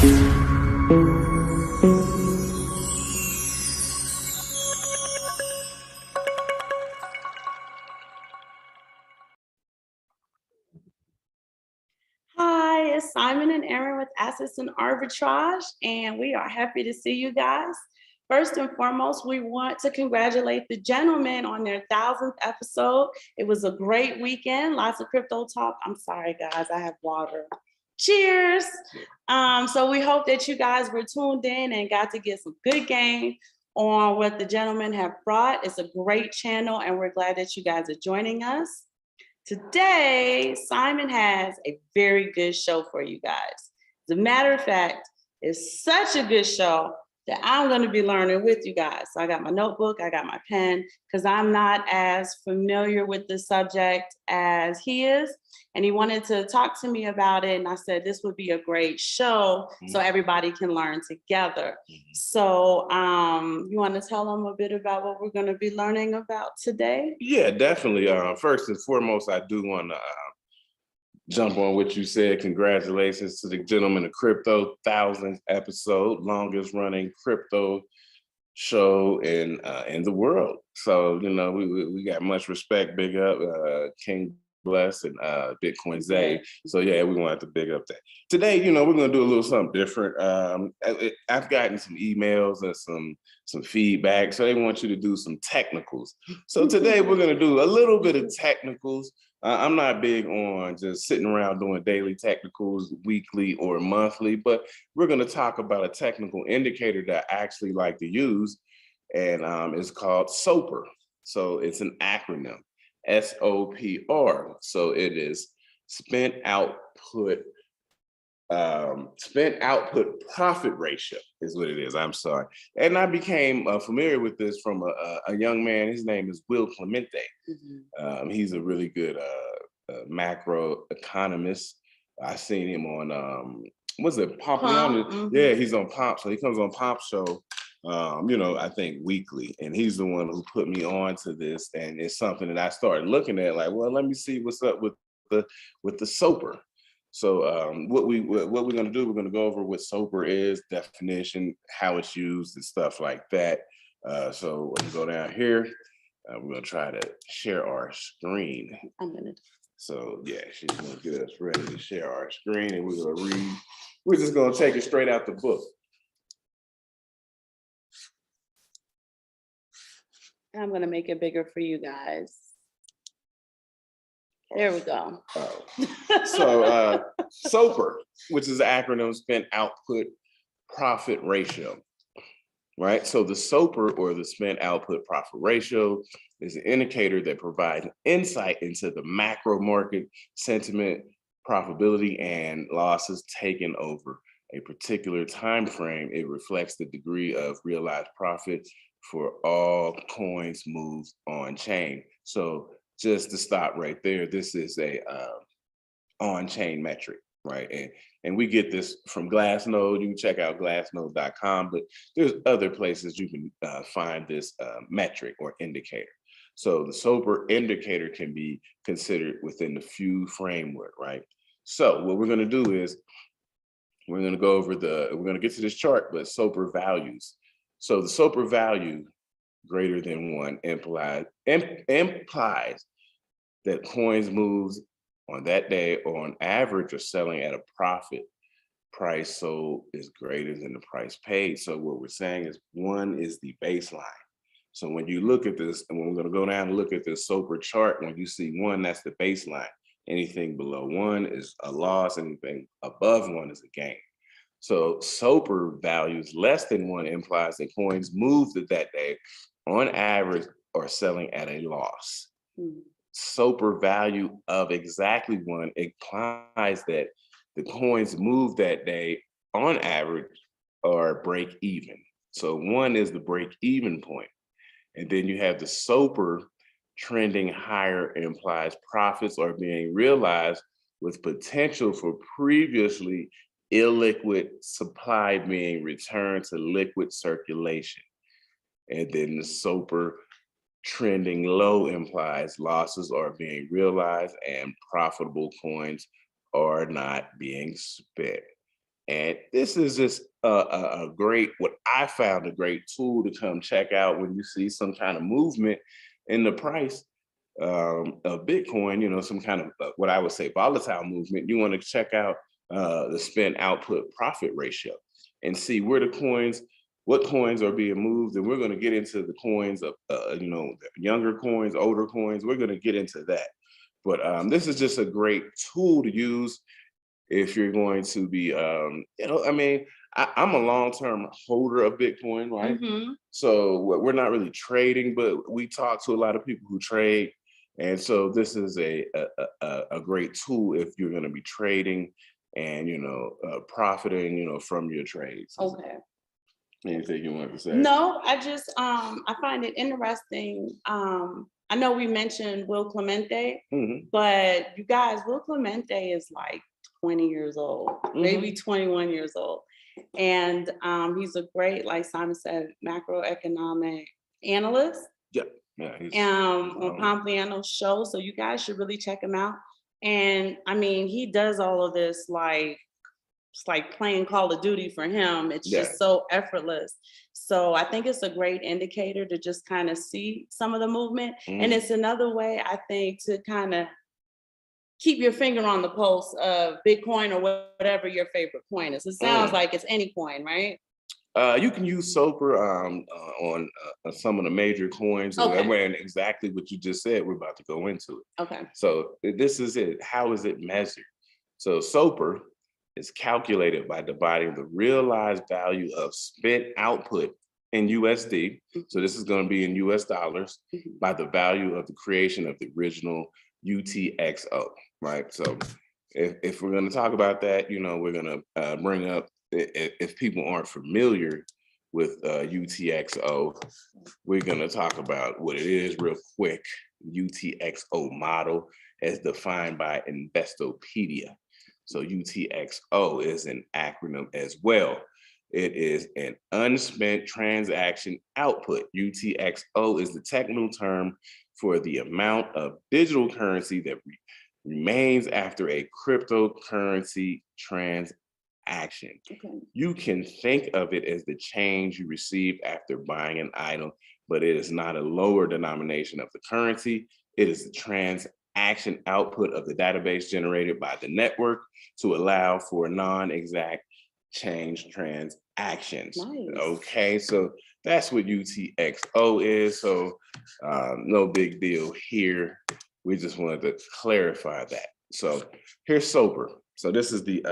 Hi, it's Simon and Aaron with Assets and Arbitrage, and we are happy to see you guys. First and foremost, we want to congratulate the gentlemen on their 1000th episode. It was a great weekend, lots of crypto talk. I'm sorry, guys, I have water. Cheers. So we hope that you guys were tuned in and got to get some good game on what the gentlemen have brought. It's a great channel, and we're glad that you guys are joining us. Today, Simon has a very good show for you guys. As a matter of fact, it's such a good show that I'm going to be learning with you guys. So I got my notebook, I got my pen, because I'm not as familiar with the subject as he is. And he wanted to talk to me about it. And I said, this would be a great show so everybody can learn together. So you want to tell them a bit about what we're going to be learning about today? Yeah, definitely. First and foremost, I do want to jump on what you said. Congratulations to the gentleman of crypto, 1000th episode, longest running crypto show in the world. So, you know, we got much respect. Big up King Bless and Bitcoin Zay. So yeah, we wanted to big up that. Today, you know, we're gonna do a little something different. I've gotten some emails and some feedback, so they want you to do some technicals. So today we're gonna do a little bit of technicals. I'm not big on just sitting around doing daily technicals, weekly or monthly, but we're gonna talk about a technical indicator that I actually like to use, and it's called S.O.P.R. So it's an acronym. S.O.P.R. So it is spent output profit ratio is what it is. I'm sorry. And I became familiar with this from a young man. His name is Will Clemente. He's a really good macro economist. I seen him on what's it, Pomp? Yeah, he's on Pomp. So he comes on Pomp show. You know, I think weekly, and he's the one who put me on to this, and it's something that I started looking at, like, well, let me see what's up with the S.O.P.R. So what we're going to do, we're going to go over what S.O.P.R is, definition, how it's used, and stuff like that. So we're going to go down here. We're going to try to share our screen. So yeah, she's going to get us ready to share our screen, and we're going to read. We're just going to take it straight out the book. I'm going to make it bigger for you guys. There we go. So S.O.P.R, which is the acronym spent output profit ratio, right? So the S.O.P.R, or the spent output profit ratio, is an indicator that provides insight into the macro market sentiment, profitability, and losses taken over a particular time frame. It reflects the degree of realized profit for all coins moved on chain. So just to stop right there, this is a on-chain metric, right? And we get this from Glassnode. You can check out glassnode.com, but there's other places you can find this metric or indicator. So the S.O.P.R indicator can be considered within the few framework, right? So what we're going to do is we're going to go over we're going to get to this chart, but S.O.P.R values. So the S.O.P.R value greater than 1 implies that coins moved on that day or on average are selling at a profit. Price sold is greater than the price paid. So what we're saying is 1 is the baseline. So when you look at this, and we're going to go down and look at this S.O.P.R chart, when you see 1, that's the baseline. Anything below 1 is a loss. Anything above 1 is a gain. So S.O.P.R values less than 1 implies that coins moved that day on average are selling at a loss. S.O.P.R value of exactly 1 implies that the coins moved that day on average are break even. So 1 is the break even point. And then you have the S.O.P.R trending higher implies profits are being realized with potential for previously illiquid supply being returned to liquid circulation. And then the S.O.P.R trending low implies losses are being realized and profitable coins are not being spent. And this is just a great, what I found a great tool to come check out when you see some kind of movement in the price of Bitcoin, some kind of what I would say volatile movement. You want to check out the spend output profit ratio and see where what coins are being moved. And we're going to get into the coins of, the younger coins, older coins. We're going to get into that. But this is just a great tool to use if you're going to be, I'm a long-term holder of Bitcoin, right? So we're not really trading, but we talk to a lot of people who trade. And so this is a great tool if you're going to be trading and, profiting, from your trades. Okay. Anything you want to say? No, I just, I find it interesting. I know we mentioned Will Clemente, but you guys, Will Clemente is like 20 years old, maybe 21 years old. And he's a great, like Simon said, macroeconomic analyst. Yeah. Yeah. On Pompliano's show. So you guys should really check him out. And I mean, he does all of this like, it's like playing Call of Duty for him. It's just so effortless. So I think it's a great indicator to just kind of see some of the movement. And it's another way, I think, to kind of keep your finger on the pulse of Bitcoin or whatever your favorite coin is. It sounds like it's any coin, right? You can use S.O.P.R on some of the major coins. Okay. And exactly what you just said, we're about to go into it. Okay. So this is it. How is it measured? So S.O.P.R is calculated by dividing the realized value of spent output in USD. So this is going to be in US dollars by the value of the creation of the original UTXO, right? So if we're going to talk about that, we're going to bring up, if people aren't familiar with UTXO, we're going to talk about what it is real quick. UTXO model as defined by Investopedia. So UTXO is an acronym as well. It is an unspent transaction output. UTXO is the technical term for the amount of digital currency that remains after a cryptocurrency transaction. Okay. You can think of it as the change you receive after buying an item, but it is not a lower denomination of the currency. It is the transaction output of the database generated by the network to allow for non-exact change transactions. Nice. Okay, so that's what UTXO is. So no big deal here. We just wanted to clarify that. So here's S.O.P.R. So this is the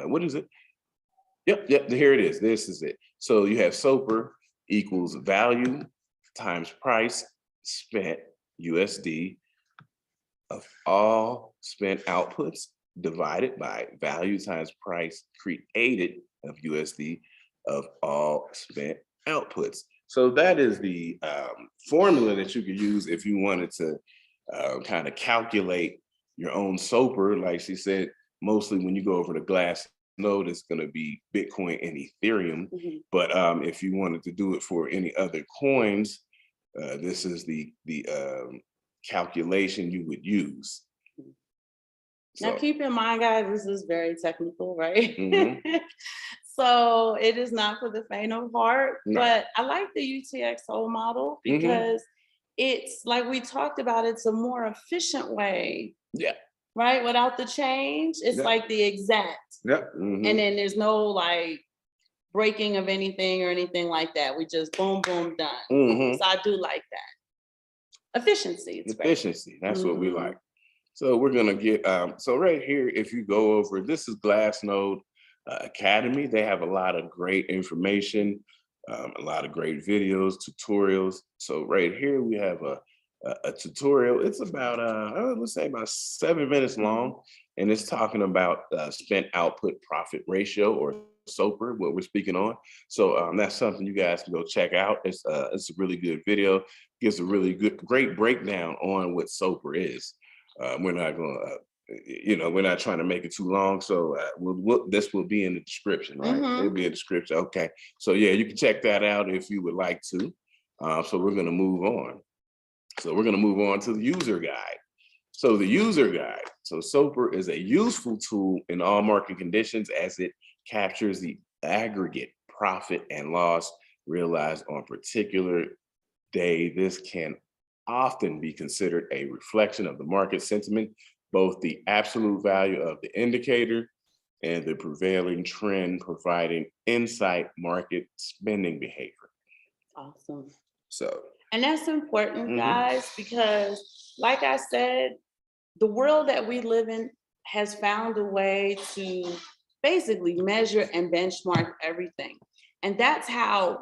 what is it? Yep, here it is. This is it. So you have S.O.P.R equals value times price spent USD of all spent outputs divided by value times price created of USD of all spent outputs. So that is the formula that you could use if you wanted to kind of calculate your own S.O.P.R. Like she said, mostly when you go over the glass node, it's going to be Bitcoin and Ethereum. But if you wanted to do it for any other coins, this is the calculation you would use. Now, keep in mind, guys, this is very technical, right? So it is not for the faint of heart, but I like the UTXO model because it's like we talked about, it's a more efficient way. Yeah. Right? Without the change, it's like the exact. And then there's no like breaking of anything or anything like that. We just boom, boom, done. So I do like that. Efficiency. Efficiency. That's what we like. So we're going to get, so right here, if you go over, this is Glassnode Academy. They have a lot of great information, a lot of great videos, tutorials. So right here, we have a tutorial. It's about, let's say about 7 minutes long. And it's talking about spent output profit ratio, or S.O.P.R, what we're speaking on. So that's something you guys can go check out. It's a really good video. Gives a really great breakdown on what S.O.P.R is. We're not going to, we're not trying to make it too long. So this will be in the description, right? It'll be in the description. Okay. So yeah, you can check that out if you would like to. So we're going to move on. So we're going to move on to the user guide. So the user guide. So S.O.P.R is a useful tool in all market conditions as it captures the aggregate profit and loss realized on particular day. This can often be considered a reflection of the market sentiment, both the absolute value of the indicator and the prevailing trend, providing insight market spending behavior. Awesome. So, And that's important, mhm, guys, because like I said, the world that we live in has found a way to basically measure and benchmark everything. And that's how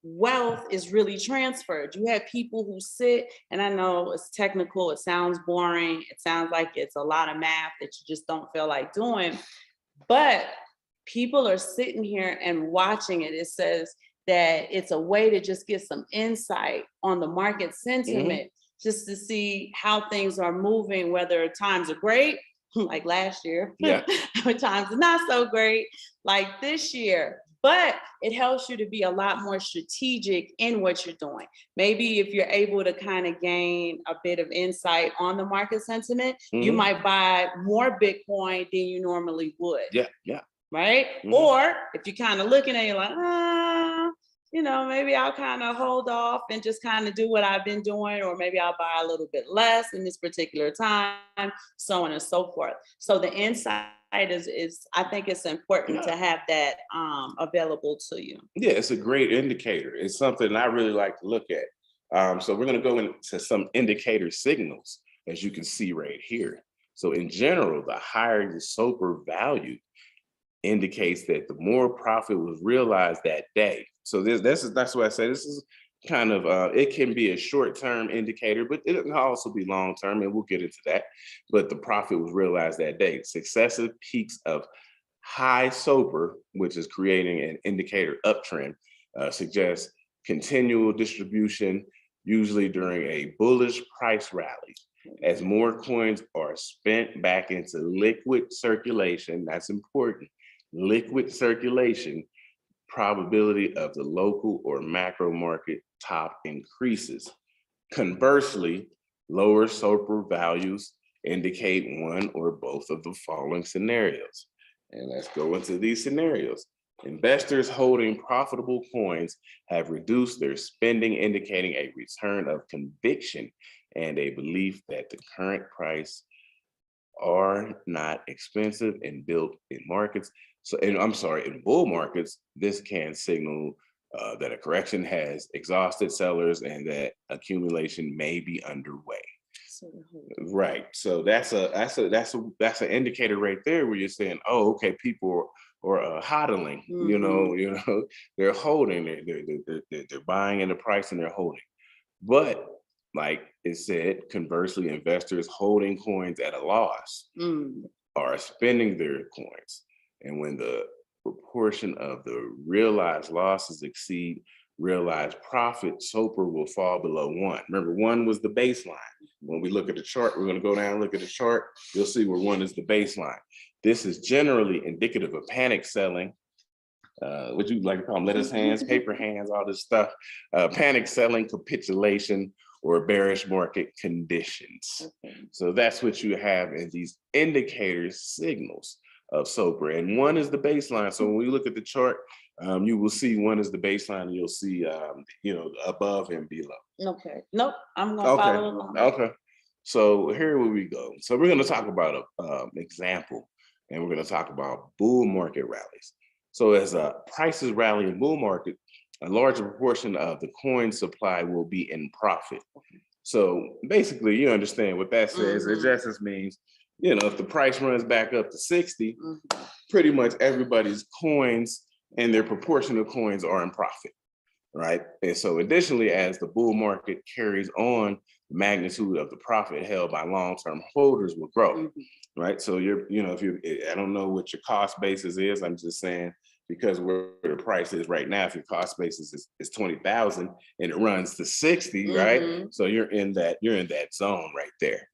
wealth is really transferred. You have people who sit, and I know it's technical, it sounds boring, it sounds like it's a lot of math that you just don't feel like doing, but people are sitting here and watching it. It says that it's a way to just get some insight on the market mhm, sentiment, just to see how things are moving, whether times are great, like last year, yeah, or times are not so great, like this year. But it helps you to be a lot more strategic in what you're doing. Maybe if you're able to kind of gain a bit of insight on the market sentiment, you mhm, might buy more Bitcoin than you normally would, yeah, yeah, right? mhm, Or if you're kind of looking at it like, maybe I'll kind of hold off and just kind of do what I've been doing, or maybe I'll buy a little bit less in this particular time, so on and so forth. So the insight is I think it's important yeah. to have that available to you. Yeah, it's a great indicator. It's something I really like to look at. So we're going to go into some indicator signals, as you can see right here. So in general, the higher the S.O.P.R value indicates that the more profit was realized that day. So that's why I say this is kind of it can be a short-term indicator, but it can also be long-term, and we'll get into that. But the profit was realized that day. Successive peaks of high S.O.P.R, which is creating an indicator uptrend, suggests continual distribution, usually during a bullish price rally. As more coins are spent back into liquid circulation, that's important, liquid circulation, probability of the local or macro market top increases. Conversely, lower S.O.P.R values indicate one or both of the following scenarios. And let's go into these scenarios. Investors holding profitable coins have reduced their spending, indicating a return of conviction and a belief that the current price are not expensive and built in markets. So, and I'm sorry, in bull markets, this can signal that a correction has exhausted sellers and that accumulation may be underway. So Right. So that's an indicator right there where you're saying, oh, okay, people are hodling. mhm. They're holding, they're buying in the price and they're holding. But like it said, conversely, investors holding coins at a loss Mm. are spending their coins. And when the proportion of the realized losses exceed realized profit, S.O.P.R will fall below one. Remember, one was the baseline. When we look at the chart, we're going to go down and look at the chart. You'll see where one is the baseline. This is generally indicative of panic selling. What you like to call them, lettuce hands, paper hands, all this stuff. Panic selling, capitulation, or bearish market conditions. Okay. So that's what you have in these indicators, signals of S.O.P.R. And one is the baseline. So when we look at the chart, you will see one is the baseline, and you'll see, above and below. Okay. Nope. I'm gonna Okay. follow along. Okay. So here we go. So we're going to talk about an example, and we're going to talk about bull market rallies. So as prices rally in bull market, a larger proportion of the coin supply will be in profit. So basically, you understand what that says. It Mhm. just means, if the price runs back up to 60, Mhm. pretty much everybody's coins and their proportion of coins are in profit, right? And so additionally, as the bull market carries on, the magnitude of the profit held by long-term holders will grow, Mhm. right? So if you, I don't know what your cost basis is. I'm just saying, because where the price is right now, if your cost basis is 20,000 and it runs to 60, right? Mhm. So you're in that zone right there,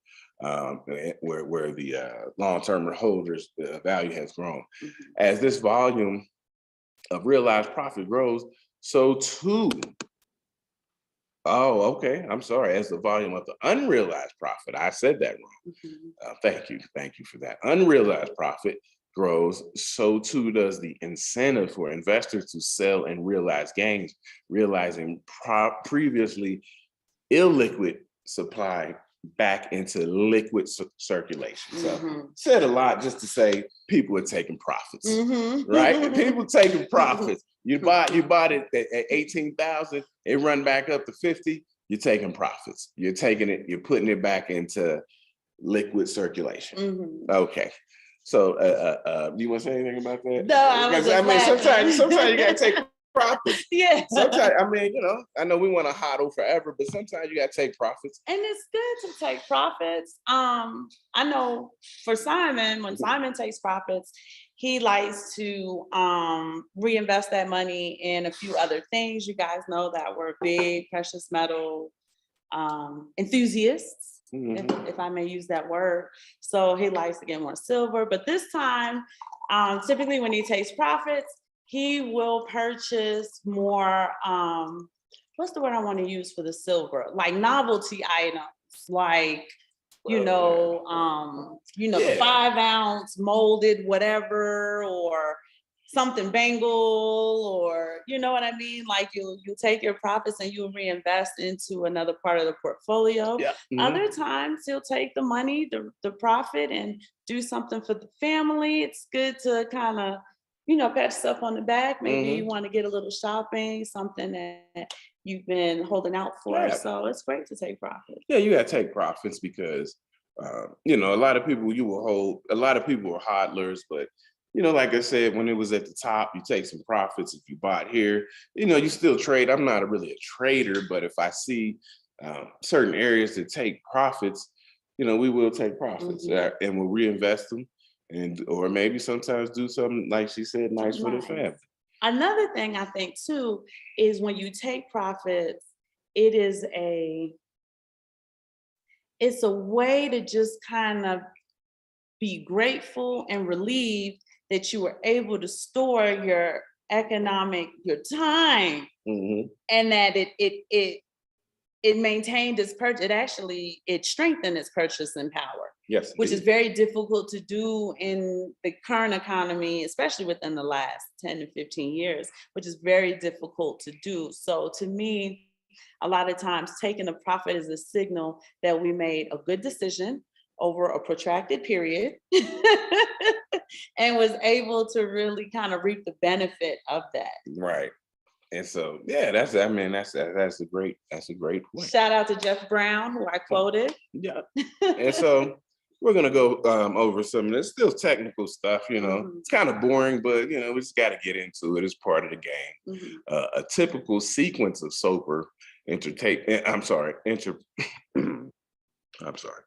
where the long-term holders value has grown. Mhm. As this volume of realized profit grows, so too Oh, okay. I'm sorry. As the volume of the unrealized profit, I said that wrong. Mhm. Thank you for that. Unrealized profit grows, so too does the incentive for investors to sell and realize gains, realizing previously illiquid supply back into liquid circulation. So Mhm. said a lot just to say people are taking profits, right? People Mhm. taking profits. You bought it at 18,000, it run back up to 50, you're taking profits. You're taking it, you're putting it back into liquid circulation. Mhm. Okay. So you want to say anything about that? No, I was Because I just mean, sometimes you gotta laughing. take profits. Yeah. Sometimes, I mean, I know we want to hodl forever, but sometimes you gotta take profits. And it's good to take profits. I know for Simon, when Simon takes profits, he likes to reinvest that money in a few other things. You guys know that we're big precious metal enthusiasts, Mhm. if I may use that word. So he likes to get more silver. But this time, typically when he takes profits, he will purchase more. What's the word I want to use for the silver? Like novelty items, like the Yeah. 5 ounce molded whatever, or something bangle, or you know what I mean? Like you take your profits and you reinvest into another part of the portfolio. Yeah. Other times he'll take the money, the profit, and do something for the family. It's good to kind of, pat yourself on the back. Maybe you Hmm. want to get a little shopping, something that you've been holding out for. Yeah. So it's great to take profits. Yeah, you gotta take profits because a lot of people a lot of people are hodlers, but like I said, when it was at the top, you take some profits. If you bought here, you still trade. I'm not really a trader, but if I see certain areas that take profits, we will take profits Mhm. and we'll reinvest them, and or maybe sometimes do something like she said, nice for the Nice. family. Another thing I think too is when you take profits, it is it's a way to just kind of be grateful and relieved that you were able to store your time, Hmm. and that it maintained its purchase. It strengthened its purchasing power, Yes, which is indeed. very difficult to do in the current economy, especially within the last 10 to 15 years, which is very difficult to do. So to me, a lot of times taking a profit is a signal that we made a good decision over a protracted period and was able to really kind of reap the benefit of that. Right. And so, yeah, that's a great point. Shout out to Jeff Brown, who I quoted. Yeah. And so we're gonna go over some of this still technical stuff. Mhm, It's kind of boring, but we just got to get into it. It's part of the game. mhm. A typical sequence of SOPR intertate. I'm sorry, I'm sorry.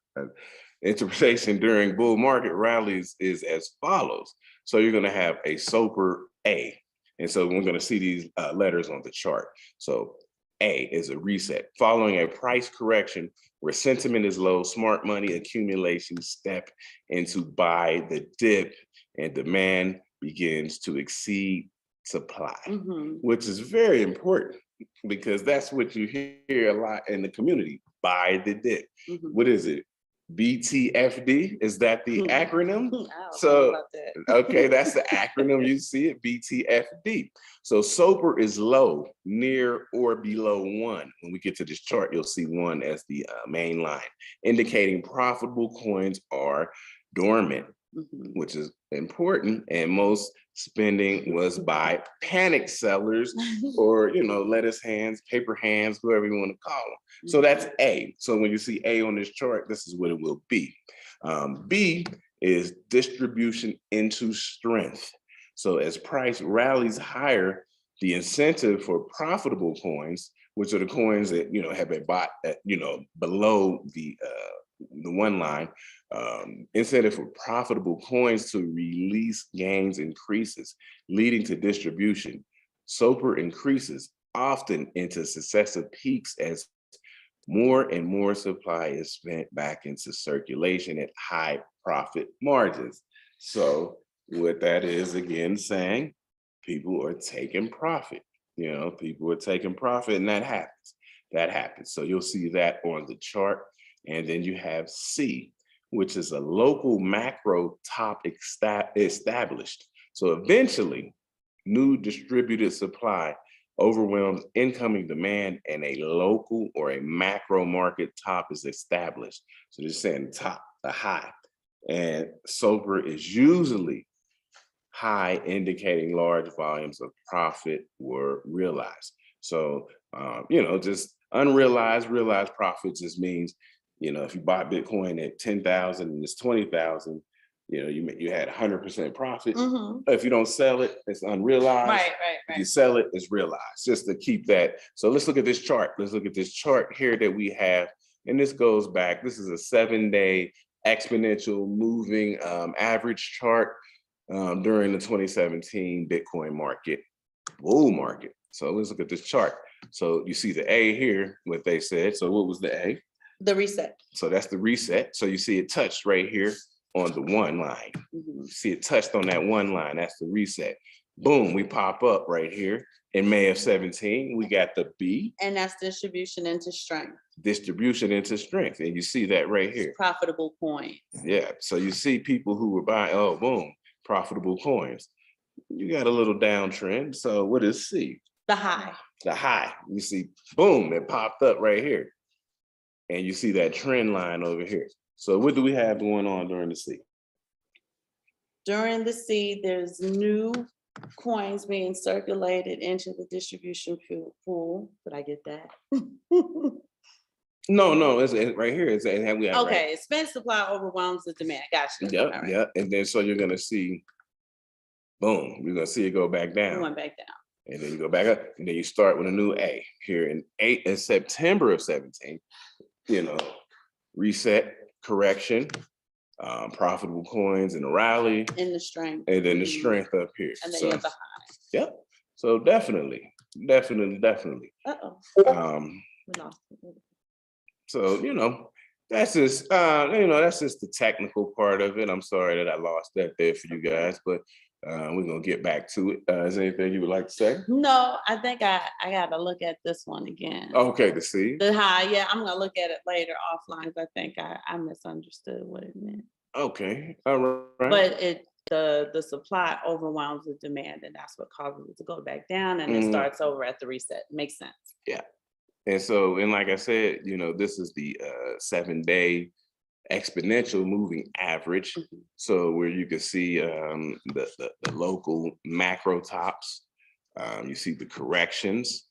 Interpretation during bull market rallies is as follows. So you're going to have a SOPR A. And so we're going to see these letters on the chart. So A is a reset. Following a price correction where sentiment is low, smart money accumulation step into buy the dip and demand begins to exceed supply, Mhm, which is very important because that's what you hear a lot in the community. Buy the dip. mhm. What is it? BTFD? Is that the acronym? I don't know So, about that. okay, that's the acronym. You see it, BTFD. So SOPR is low, near or below 1. When we get to this chart, you'll see 1 as the main line, indicating profitable coins are dormant, Mhm. which is important. And most spending was by panic sellers or, lettuce hands, paper hands, whoever you want to call them. So that's A. So when you see A on this chart, this is what it will be. B is distribution into strength. So as price rallies higher, the incentive for profitable coins, which are the coins that have been bought at below the one line, incentive for profitable coins to release gains increases, leading to distribution. SOPR increases often into successive peaks as more and more supply is spent back into circulation at high profit margins. So, what that is again saying, people are taking profit. People are taking profit, and that happens. that happens. So you'll see that on the chart. And then you have C, which is a local macro top established. So eventually, new distributed supply overwhelms incoming demand and a local or a macro market top is established. So they're saying the top, the high. And S.O.P.R is usually high, indicating large volumes of profit were realized. So, just unrealized, realized profit just means, if you bought Bitcoin at 10,000 and it's 20,000, you had 100% profit. If you don't sell it, it's unrealized. Right. If you sell it, it's realized, just to keep that. So let's look at this chart. Let's look at this chart here that we have. And this goes back, this is a 7-day exponential moving average chart during the 2017 Bitcoin market, bull market. So let's look at this chart. So you see the A here, what they said. So what was the A? The reset. So that's the reset. So you see it touched right here on the one line. You see it touched on that one line. That's the reset. Boom, we pop up right here in May of 17. We got the B. And that's distribution into strength. Distribution into strength. And you see that right here. Profitable coin. Yeah. So you see people who were buying, oh, boom, profitable coins. You got a little downtrend. So what is C? The high. The high. You see, boom, it popped up right here. And you see that trend line over here. So what do we have going on during the C? During the C, there's new coins being circulated into the distribution pool. Did I get that? No, it's right here. It's we have okay, right. Spend supply overwhelms the demand. Gotcha. Yep, right. Yep. And then so you're gonna see, boom, you're gonna see it go back down. It went back down. And then you go back up, and then you start with a new A here in September of 17. Reset, correction, profitable coins in a rally, in the strength, and then the strength up here. And then you have the high. Yep. So definitely. Uh-oh. We lost it. So that's just that's just the technical part of it. I'm sorry that I lost that there for you guys, but we're gonna get back to it. Is there anything you would like to say? No, I think I gotta look at this one again. Okay, to see the high. Yeah, I'm gonna look at it later offline. I think I misunderstood what it meant. Okay, all right. But the supply overwhelms the demand, and that's what causes it to go back down, and it starts over at the reset. Makes sense. Yeah. And so, and like I said, this is the 7-day exponential moving average. So where you can see the local macro tops, you see the corrections,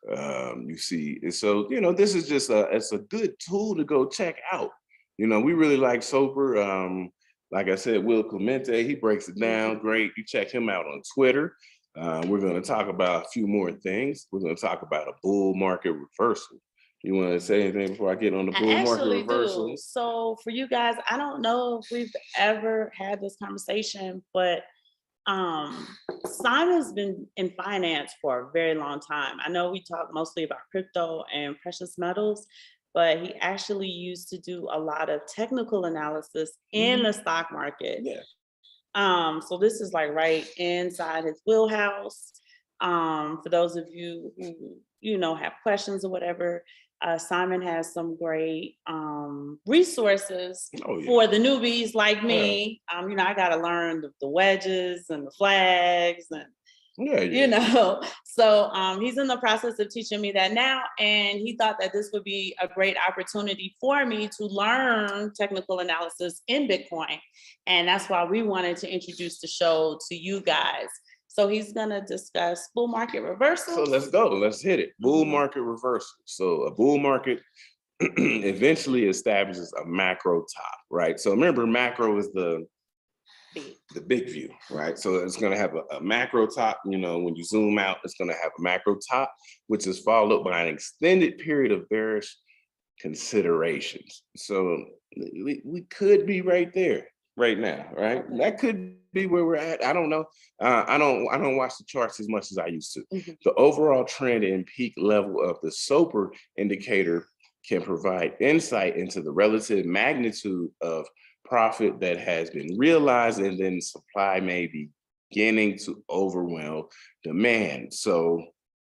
you see, so this is just it's a good tool to go check out. We really like S.O.P.R. Like I said, Will Clemente, he breaks it down great. You check him out on Twitter. We're going to talk about a few more things. We're going to talk about a bull market reversal. You want to say anything before I get on the bull market reversal? Do. So for you guys, I don't know if we've ever had this conversation, but Simon's been in finance for a very long time. I know we talk mostly about crypto and precious metals, but he actually used to do a lot of technical analysis in the stock market. Yeah. So this is like right inside his wheelhouse. For those of you who have questions or whatever, Simon has some great resources for the newbies like me. I got to learn the wedges and the flags and so he's in the process of teaching me that now, and he thought that this would be a great opportunity for me to learn technical analysis in Bitcoin, and that's why we wanted to introduce the show to you guys. So he's going to discuss bull market reversal. So let's go. Let's hit it. Bull market reversal. So a bull market eventually establishes a macro top, right? So remember, macro is the big view, right? So it's going to have a macro top. When you zoom out, it's going to have a macro top, which is followed by an extended period of bearish considerations. So we could be right there right now, right? Okay. That could be where we're at. I don't know. I don't watch the charts as much as I used to. The overall trend and peak level of the S.O.P.R indicator can provide insight into the relative magnitude of profit that has been realized, and then supply may be beginning to overwhelm demand. So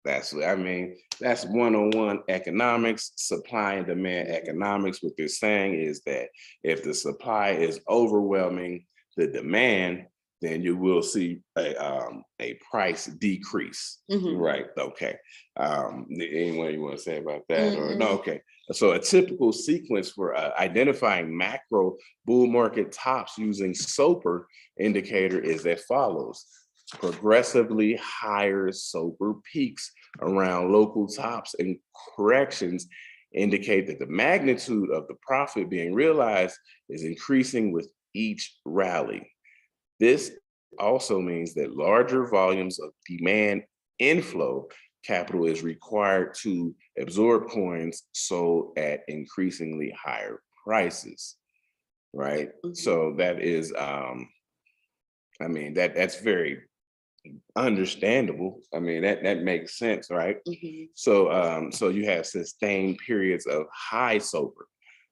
That's one-on-one economics, supply and demand economics. What they're saying is that if the supply is overwhelming the demand, then you will see a price decrease. Right. Okay. Anyone you want to say about that? Or no? Okay. So a typical sequence for identifying macro bull market tops using S.O.P.R indicator is as follows. Progressively higher S.O.P.R peaks around local tops and corrections indicate that the magnitude of the profit being realized is increasing with each rally. This also means that larger volumes of demand inflow capital is required to absorb coins sold at increasingly higher prices, right? So that is, that's very understandable. That makes sense, right? So you have sustained periods of high S.O.P.R.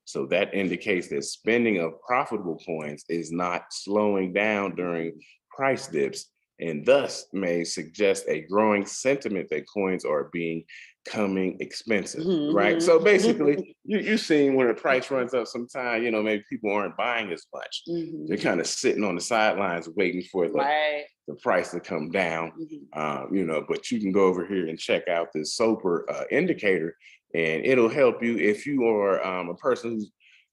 So that indicates that spending of profitable coins is not slowing down during price dips, and thus may suggest a growing sentiment that coins are becoming expensive, right? So basically, you're seeing when the price runs up sometime, maybe people aren't buying as much. They're kind of sitting on the sidelines waiting for the price to come down, but you can go over here and check out this S.O.P.R indicator, and it'll help you if you are a person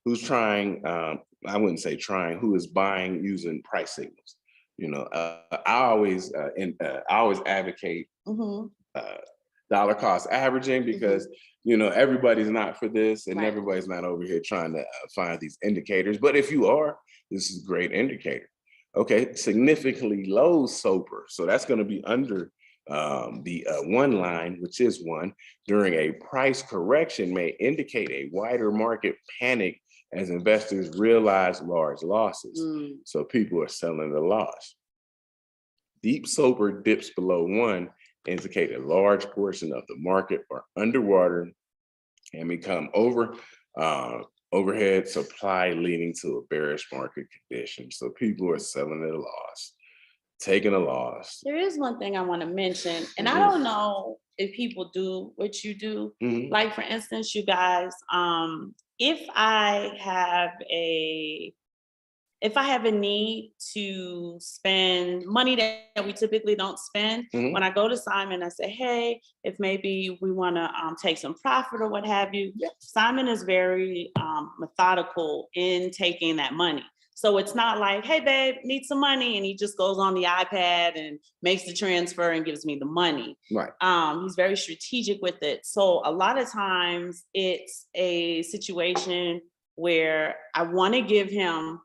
who's trying, I wouldn't say trying, who is buying using price signals. I always advocate dollar cost averaging because everybody's not for this, and everybody's not over here trying to find these indicators. But if you are, this is a great indicator. Okay, significantly low S.O.P.R. So that's going to be under the one line, which is 1, during a price correction may indicate a wider market panic as investors realize large losses. So people are selling the loss. Deep S.O.P.R dips below 1 indicate a large portion of the market are underwater and become overhead supply, leading to a bearish market condition. So people are selling at a loss, taking a loss. There is one thing I want to mention, and I don't know if people do what you do. Like, for instance, you guys, if I have a need to spend money that we typically don't spend, when I go to Simon, I say, hey, if maybe we want to take some profit or what have you. Simon is very methodical in taking that money. So it's not like, hey, babe, need some money. And he just goes on the iPad and makes the transfer and gives me the money. Right. He's very strategic with it. So a lot of times it's a situation where I want to give him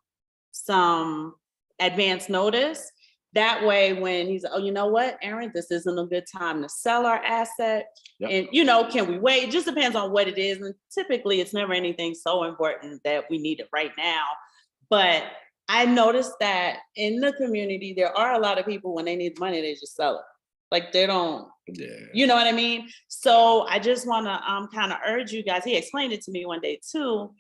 some advance notice. That way, when he's, oh, you know what, Aaron, this isn't a good time to sell our asset. And, can we wait? It just depends on what it is. And typically it's never anything so important that we need it right now. But I noticed that in the community, there are a lot of people, when they need money, they just sell it. Like, they don't, you know what I mean? So I just want to kind of urge you guys. He explained it to me one day too.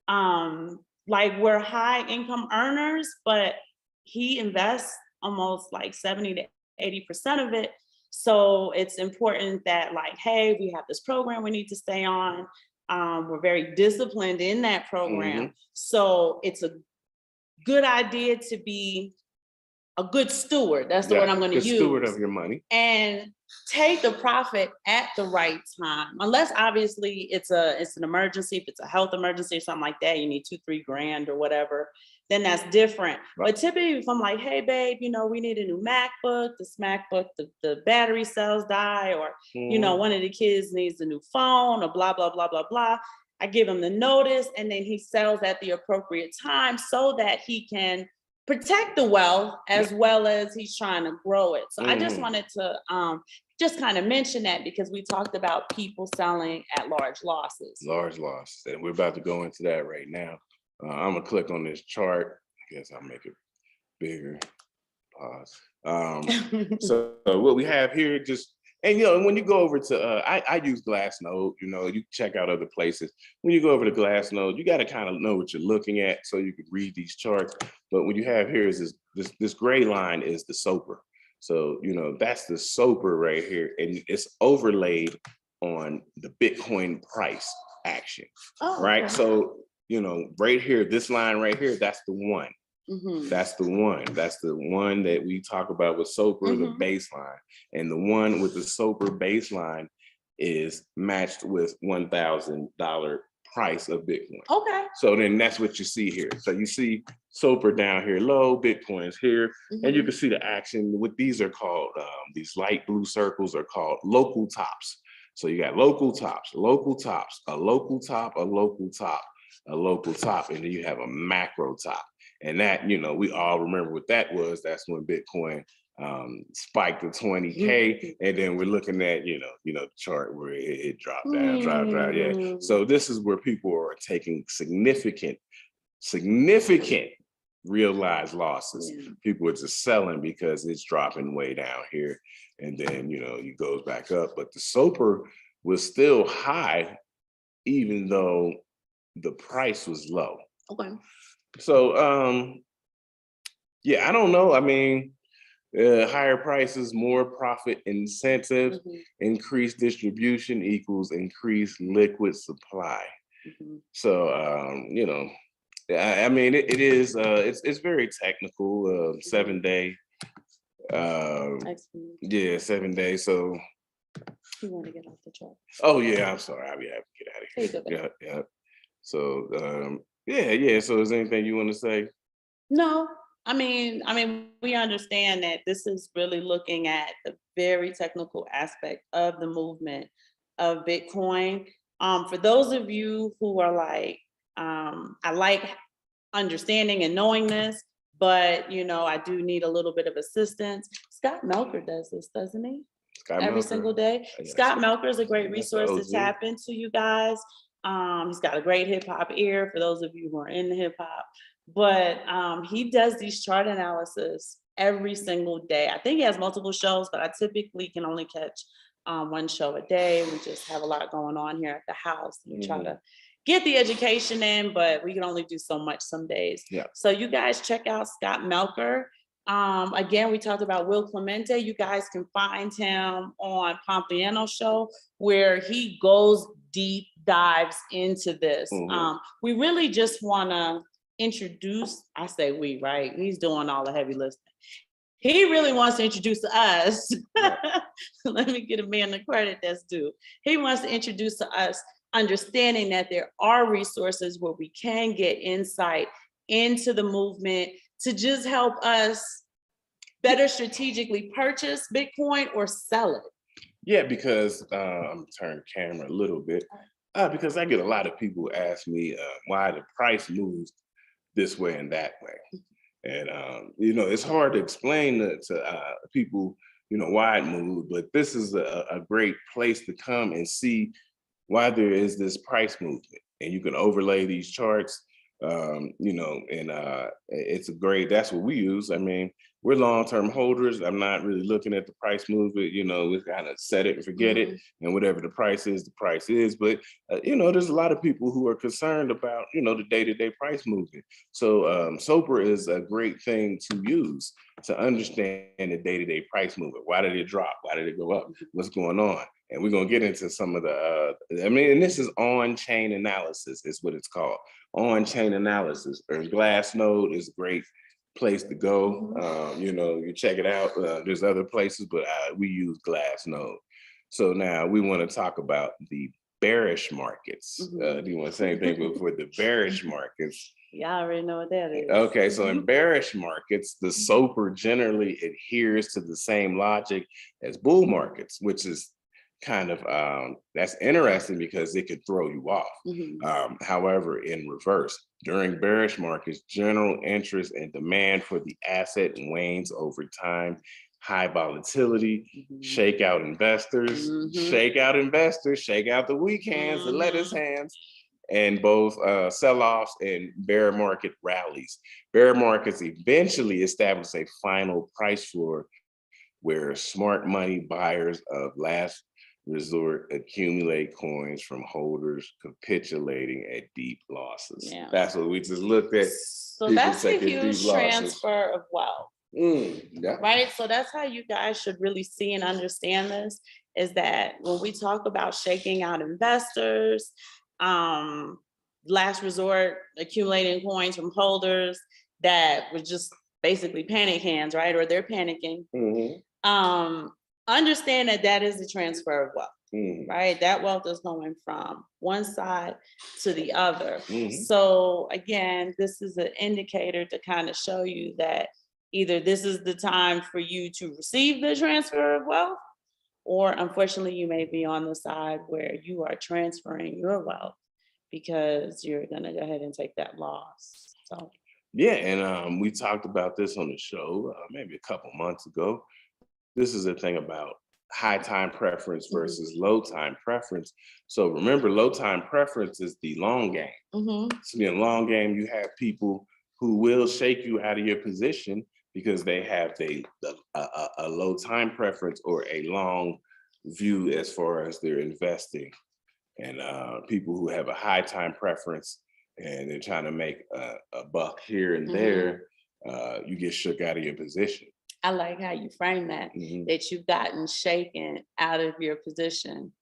Like, we're high income earners, but he invests almost like 70 to 80% of it. So it's important that, like, hey, we have this program we need to stay on. We're very disciplined in that program. So it's a good idea to be a good steward. That's the word I'm going to use. Steward of your money. And take the profit at the right time. Unless obviously it's an emergency, if it's a health emergency or something like that, you need $2-3 grand or whatever, then that's different. But typically if I'm like, hey babe, we need a new MacBook, this MacBook, the battery cells die, or one of the kids needs a new phone, or blah, blah, blah, blah, blah. I give him the notice, and then he sells at the appropriate time so that he can protect the wealth as well as he's trying to grow it. So I just wanted to just kind of mention that, because we talked about people selling at large losses. Large losses, and we're about to go into that right now. I'm gonna click on this chart. I guess I'll make it bigger. Pause. So what we have here, and when you go over to, I use Glassnode, you check out other places. When you go over to Glassnode, you got to kind of know what you're looking at so you can read these charts. But what you have here is this gray line is the S.O.P.R. So, that's the SOPR right here. And it's overlaid on the Bitcoin price action, Oh, right? okay. So, right here, this line right here, that's the one. That's the one. That's the one that we talk about with SOPR, the baseline. And the one with the SOPR baseline is matched with $1,000 price of Bitcoin. Okay. So then that's what you see here. So you see SOPR down here low, Bitcoin's here, and you can see the action. What these are called, these light blue circles are called local tops. So you got local tops, a local top, a local top, a local top, and then you have a macro top. And that, we all remember what that was. That's when Bitcoin spiked to 20K. And then we're looking at, the chart where it dropped down, dropped. Yeah. So this is where people are taking significant realized losses. Yeah. People are just selling because it's dropping way down here. And then, it goes back up. But the SOPR was still high, even though the price was low. Okay. So, yeah, I don't know. I mean, higher prices, more profit incentives, increased distribution equals increased liquid supply. So, I mean, it is, it's very technical, 7 day. Yeah, 7 days. So. You want to get off the chart? Oh yeah, I'm sorry. I'll be happy to get out of here. Yeah. So, yeah. So is there anything you want to say? No, I mean, we understand that this is really looking at the very technical aspect of the movement of Bitcoin. For those of you who are like, I like understanding and knowing this, but I do need a little bit of assistance. Scott Melker does this, doesn't he? Every single day. Scott Melker is a great resource to tap into, you guys. He's got a great hip hop ear for those of you who are in the hip hop. But he does these chart analysis every single day. I think he has multiple shows, but I typically can only catch one show a day. We just have a lot going on here at the house. We try to get the education in, but we can only do so much some days. Yeah. So you guys check out Scott Melker. Again, we talked about Will Clemente. You guys can find him on Pompliano Show, where he goes deep dives into this. We really just want to introduce, I say we, right? He's doing all the heavy lifting. He really wants to introduce to us. Let me get a man the credit that's due. He wants to introduce to us understanding that there are resources where we can get insight into the movement to just help us better strategically purchase Bitcoin or sell it. Yeah, because I'm turning the camera a little bit, because I get a lot of people ask me why the price moves this way and that way. And, it's hard to explain to people, why it moved, but this is a great place to come and see why there is this price movement. And you can overlay these charts, and it's that's what we use. I mean, we're long-term holders. I'm not really looking at the price movement, we kind of set it and forget it. And whatever the price is, the price is. But, there's a lot of people who are concerned about, the day-to-day price movement. So S.O.P.R is a great thing to use to understand the day-to-day price movement. Why did it drop? Why did it go up? What's going on? And we're going to get into some of the, and this is on-chain analysis is what it's called. On-chain analysis. Or Glassnode is a great place to go. You check it out. There's other places, but we use Glassnode. So now we want to talk about the bearish markets. Do you want to say anything before the bearish markets? Y'all already know what that is. Okay, so in bearish markets, the S.O.P.R generally adheres to the same logic as bull markets, which is kind of that's interesting because it could throw you off. However, in reverse, during bearish markets, general interest and demand for the asset wanes over time. High volatility, shake out investors, shake out the weak hands, the lettuce hands, and both sell-offs and bear market rallies. Bear markets eventually establish a final price floor where smart money buyers of last resort accumulate coins from holders capitulating at deep losses. Yeah. That's what we just looked at. So that's a huge transfer of wealth. Yeah. right? So that's how you guys should really see and understand this, is that when we talk about shaking out investors, um, last resort, accumulating coins from holders that were just basically panic hands, right? Or they're panicking. Um, understand that that is the transfer of wealth, right? That wealth is going from one side to the other. So again, this is an indicator to kind of show you that either this is the time for you to receive the transfer of wealth, or unfortunately, you may be on the side where you are transferring your wealth because you're going to go ahead and take that loss. So, Yeah, and we talked about this on the show maybe a couple months ago. This is the thing about high time preference versus low time preference. So remember, low time preference is the long game. So in the long game, you have people who will shake you out of your position because they have a low time preference or a long view as far as their investing. And people who have a high time preference and they're trying to make a buck here and there, you get shook out of your position. I like how you frame that, that you've gotten shaken out of your position.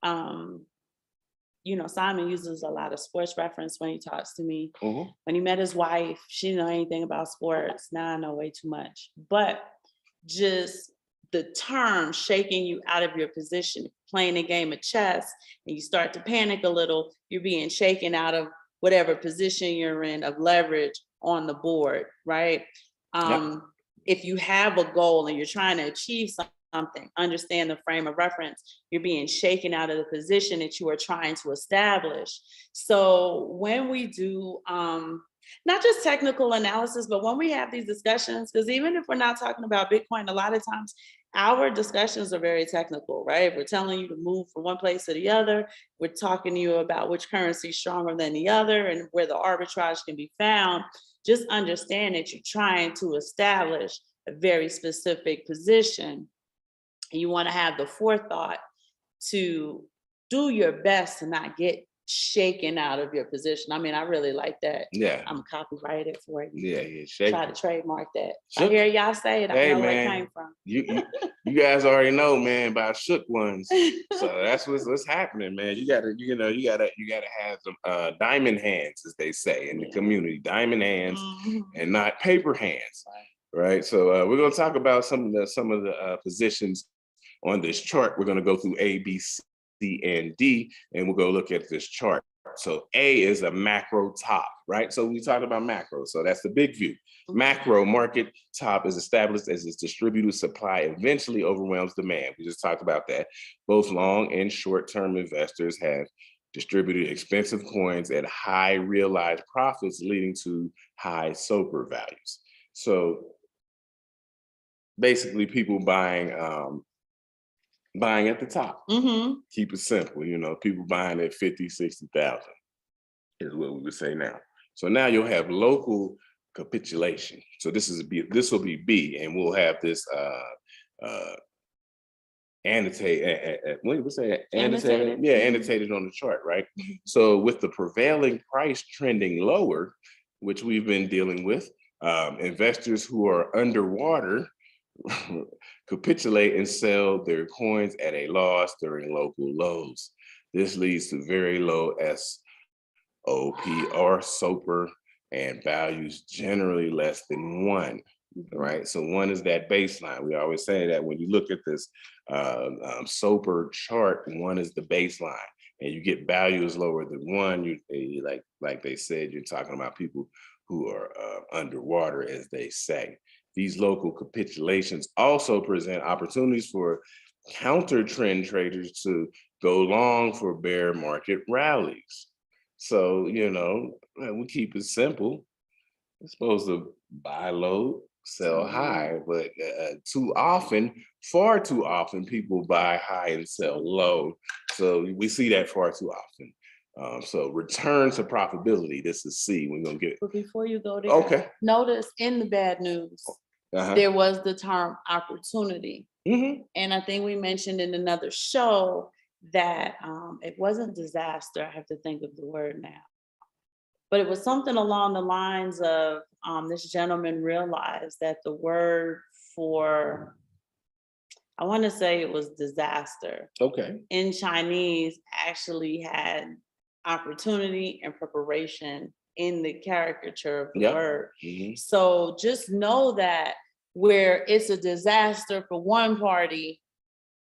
You know, Simon uses a lot of sports reference when he talks to me. When he met his wife, she didn't know anything about sports. Now I know way too much. But just the term shaking you out of your position, playing a game of chess, and you start to panic a little, you're being shaken out of whatever position you're in of leverage on the board, right? If you have a goal and you're trying to achieve something, understand the frame of reference. You're being shaken out of the position that you are trying to establish. So when we do not just technical analysis, but when we have these discussions, because even if we're not talking about Bitcoin, a lot of times our discussions are very technical, right? We're telling you to move from one place to the other. We're talking to you about which currency is stronger than the other and where the arbitrage can be found. Just understand that you're trying to establish a very specific position. And you want to have the forethought to do your best to not get shaken out of your position. I mean, I really like that. Yeah. I'm copyrighted for it. Yeah. Try to trademark that. I hear y'all say it, I know where it came from. You guys already know, man, about shook ones. So that's what's happening, man. You gotta have some diamond hands, as they say in the community, diamond hands and not paper hands. Right. So we're gonna talk about some of the positions on this chart. We're gonna go through A, B, C, and D, and we'll go look at this chart. So A is a macro top, right? So we talked about macro. So that's the big view. Macro market top is established as its distributed supply eventually overwhelms demand. We just talked about that. Both long and short-term investors have distributed expensive coins at high realized profits, leading to high S.O.P.R values. So basically people buying at the top. Keep it simple, people buying at 50, 60,000 is what we would say now. So now you'll have local capitulation. So this will be B, and we'll have this annotated. What do we say? Annotated. Yeah, annotated on the chart, right? So with the prevailing price trending lower, which we've been dealing with, investors who are underwater capitulate and sell their coins at a loss during local lows. This leads to very low S.O.P.R, S.O.P.R, and values generally less than 1, right? So 1 is that baseline. We always say that when you look at this S.O.P.R chart, 1 is the baseline, and you get values lower than 1. You like they said, you're talking about people who are underwater, as they say. These local capitulations also present opportunities for counter trend traders to go long for bear market rallies. So, we keep it simple. We're supposed to buy low, sell high, but far too often, people buy high and sell low. So we see that far too often. So return to profitability, this is C. We're going to get. But before you go there, notice in the bad news, there was the term opportunity. And I think we mentioned in another show that it wasn't disaster. I have to think of the word now. But it was something along the lines of this gentleman realized that the word for, I want to say it was disaster, Okay. in Chinese actually had opportunity and preparation in the caricature of the Yep. word. Mhm. So just know that where it's a disaster for one party,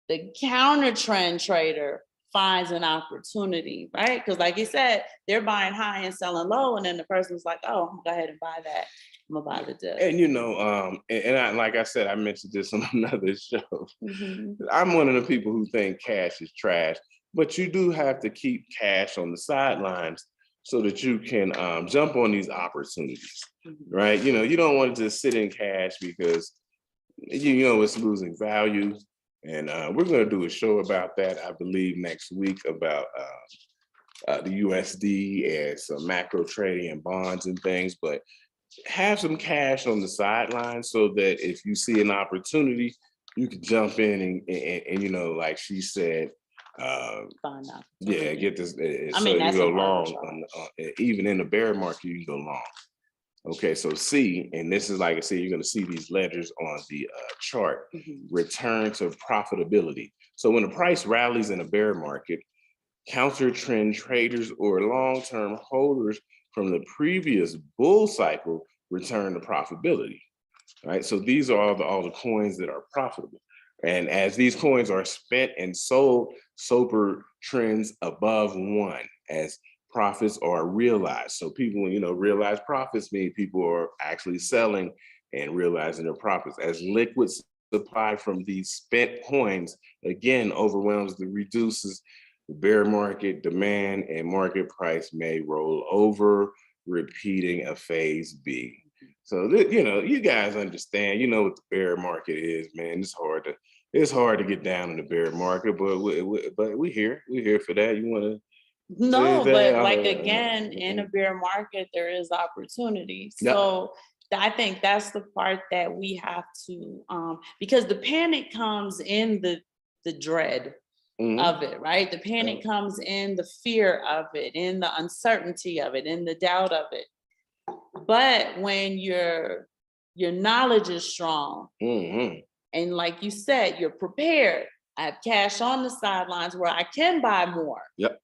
the counter trend trader finds an opportunity, right? Because like you said, they're buying high and selling low, and then the person's like, oh, go ahead and buy that. I'm gonna buy the dip. And and like I said, I mentioned this on another show. Mhm. I'm one of the people who think cash is trash, but you do have to keep cash on the sidelines so that you can jump on these opportunities, Mhm. right? You don't want to just sit in cash because you know it's losing value. And we're going to do a show about that, I believe, next week about the USD and some macro trading and bonds and things. But have some cash on the sidelines so that if you see an opportunity, you can jump in and like she said, Find out. yeah, get this. I So mean, you that's go an long, arbitrage. even in the bear market, you can go long. Okay, so C, and this is like I said, you're going to see these ledgers on the chart, Mhm. return to profitability. So when the price rallies in a bear market, counter trend traders or long-term holders from the previous bull cycle return to profitability, right? So these are all the coins that are profitable. And as these coins are spent and sold, S.O.P.R trends above one as profits are realized. So people, realize profits mean people are actually selling and realizing their profits. As liquid supply from these spent coins, again, reduces the bear market demand and market price may roll over, repeating a phase B. So you guys understand. You know what the bear market is, man. It's hard to get down in the bear market, but we here. We're here for that. You want to say No, that? but like again, in a bear market, there is opportunity. Yep. So I think that's the part that we have to, because the panic comes in the dread Mhm. of it, right? The panic comes in the fear of it, in the uncertainty of it, in the doubt of it. But when your knowledge is strong, Mhm. and like you said, you're prepared. I have cash on the sidelines where I can buy more. Yep.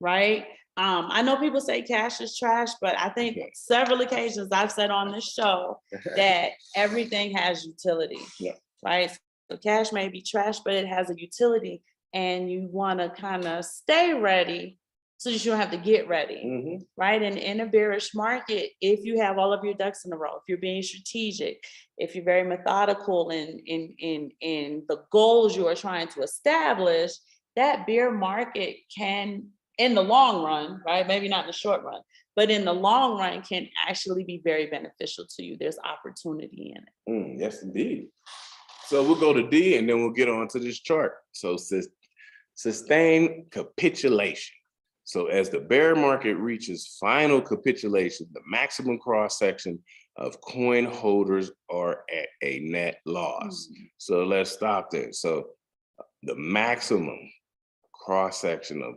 Right? I know people say cash is trash, but I think several occasions I've said on this show that everything has utility. Yeah. Right? So cash may be trash, but it has a utility, and you want to kind of stay ready so that you don't have to get ready. Mhm. Right? And in a bearish market, if you have all of your ducks in a row, if you're being strategic, if you're very methodical in the goals you are trying to establish, that bear market can, in the long run, right? Maybe not in the short run, but in the long run can actually be very beneficial to you. There's opportunity in it. Yes, indeed. So we'll go to D and then we'll get on to this chart. So sustained capitulation. So as the bear market reaches final capitulation, the maximum cross section of coin holders are at a net loss. So let's stop there. So the maximum cross section of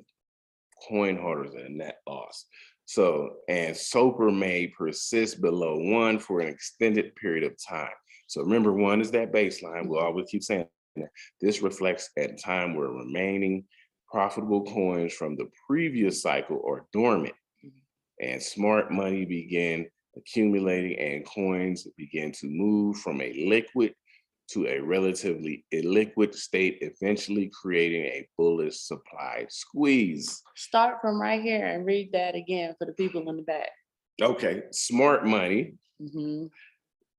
coin holders at a net loss. So, and S.O.P.R may persist below one for an extended period of time. So remember, one is that baseline. We'll always keep saying that. This reflects at a time where remaining profitable coins from the previous cycle are dormant and smart money begin accumulating and coins begin to move from a liquid to a relatively illiquid state, eventually creating a bullish supply squeeze. Start from right here and read that again for the people in the back. Okay, smart money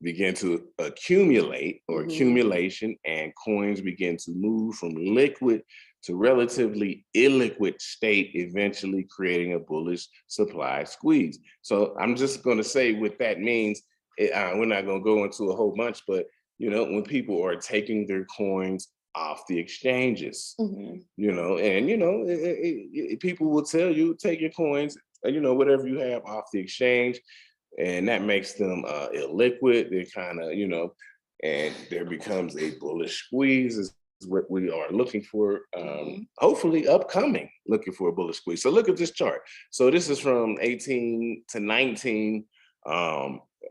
begin to accumulate or accumulation, and coins begin to move from liquid to relatively illiquid state, eventually creating a bullish supply squeeze. So I'm just going to say what that means. We're not going to go into a whole bunch, but when people are taking their coins off the exchanges, and people will tell you take your coins, whatever you have off the exchange, and that makes them illiquid. They're kind of, and there becomes a bullish squeeze is what we are looking for. Hopefully upcoming, looking for a bullish squeeze. So look at this chart. So this is from 18 to 19.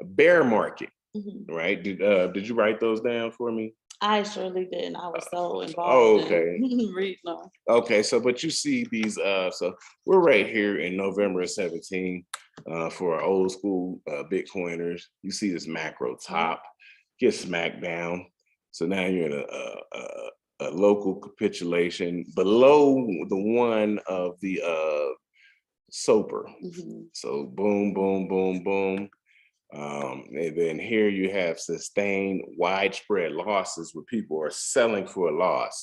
bear market, Mhm. right? Did you write those down for me? I surely didn't. I was so Oh, involved okay. in reading them. Okay, so but you see these, so we're right here in November 17 for our old school Bitcoiners. You see this macro top get smacked down. So now you're in a local capitulation below the one of the S.O.P.R. Mhm. So boom, boom, boom, boom. And then here you have sustained widespread losses where people are selling for a loss.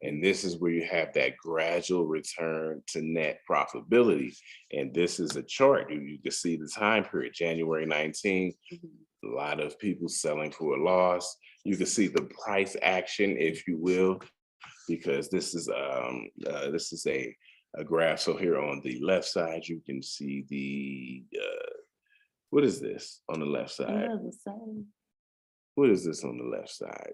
And this is where you have that gradual return to net profitability. And this is a chart. You can see the time period, January 19, Mhm. a lot of people selling for a loss. You can see the price action, if you will, because this is a graph. So here on the left side, you can see the what is this on the left side? Yeah, the same. What is this on the left side?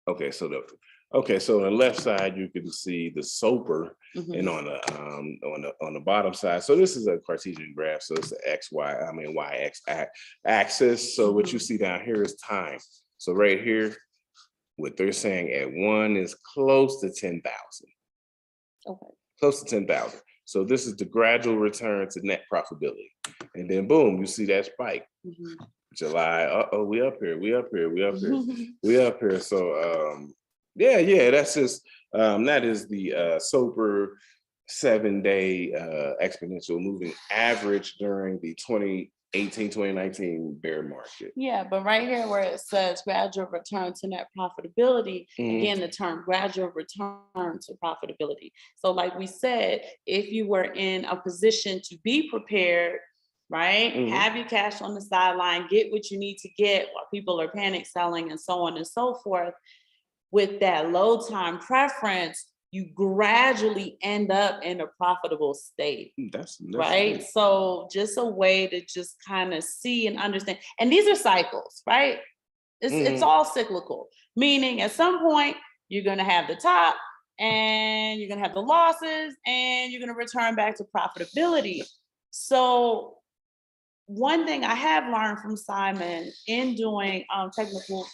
Okay, so on the left side you can see the S.O.P.R. and Mhm. on the bottom side. So this is a Cartesian graph. So it's the y axis. So what you Mhm. see down here is time. So right here, what they're saying at one is close to 10,000. Okay. Close to 10,000. So this is the gradual return to net profitability. And then boom, you see that spike. Mhm. July, we up here, we up here, we up here, Mhm. we up here. So yeah, that's just that is the S.O.P.R 7-day exponential moving average during the 2018-2019 bear market. Yeah, but right here where it says gradual return to net profitability, Mhm, again, the term gradual return to profitability. So, like we said, if you were in a position to be prepared, right, mhm. have your cash on the sideline, get what you need to get while people are panic selling and so on and so forth, with that low time preference, you gradually end up in a profitable state. That's Right. So just a way to just kind of see and understand. And these are cycles, right? It's mhm. all cyclical, meaning at some point you're gonna have the top and you're gonna have the losses and you're gonna return back to profitability. So one thing I have learned from Simon in doing technical